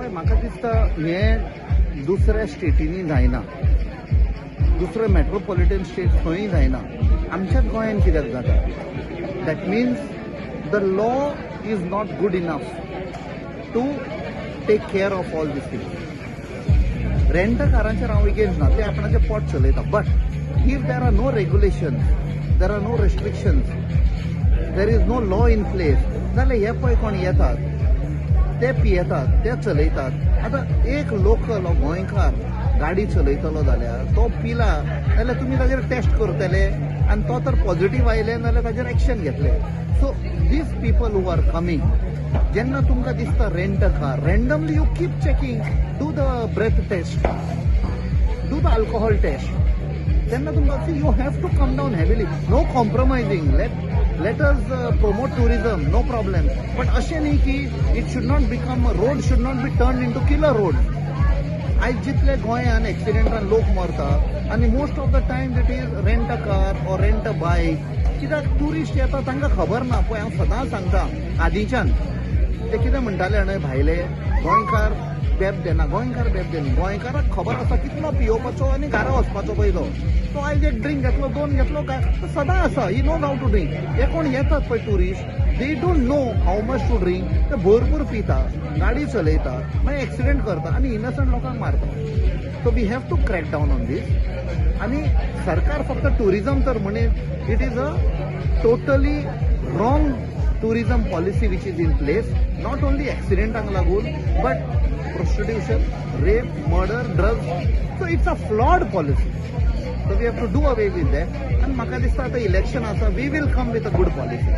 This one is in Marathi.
पळय म्हाका दिसता हें दुसऱ्या स्टेटींनी जायना, दुसरे मेट्रोपॉलिटन स्टेट खंय जायना, आमच्याच गोंयांत कित्याक जाता. That means the law is not good enough to take care of all these things. Rent कारांचेर हांव इगेन्स्ट ना, ते आपणाचें पोट चलयता. But if there are no regulations, there are no restrictions, there is no law in place, जाल्यार हे पळय कोण येतात ते पियेतात, ते चलयतात. आतां एक लोकल गोंयकार गाडी चलयतलो जाल्यार तो पिला जाल्यार तुमी ताजेर टेस्ट करतले आनी तो तर पॉझिटिव्ह आयले जाल्यार ताजेर एक्शन घेतले. So these people who are coming, जेन्ना तुमकां दिसता rent a car, randomly you keep checking, do the breath test, do the alcohol test, तेन्ना तुमकां see you have to come down heavily. No compromising. let us promote tourism, no problem, but अशें न्ही की it should not become a road, should not be turned into killer road. आयज जितले गोंयान एक्सिडेंटान लोक मरता आनी most of the time it is rent a car और रेंट अ बायक. कित्याक टुरिस्ट येता तांकां खबर ना. पळय हांव सदांच सांगता, आदींच्यान ते कितें म्हणटाले जाणा, भायले गोंयकार बेब देना, गोंयकार बेब देना. गोंयकाराक खबर आसा कितलो पियोवपाचो आनी घरा वचपाचो पयलो. तो आयज एक ड्रिंक घेतलो, दोन घेतलो काय, सदां आसा, he knows how to drink. हे कोण येतात पळय tourist, they don't know how much to drink, ते भरपूर पिता, गाडी चलयता, मागीर एक्सिडेंट करता आनी इनसंट लोकांक मारता. So we have to crack down on this. आनी सरकार फक्त टुरिजम तर म्हणे, it is a totally wrong tourism policy which is in place, not only accidentank lagun but prostitution, rape, murder, drugs. So it's a flawed policy. So we have to do away with that. And maka dista ata election asa, we will come with a good policy.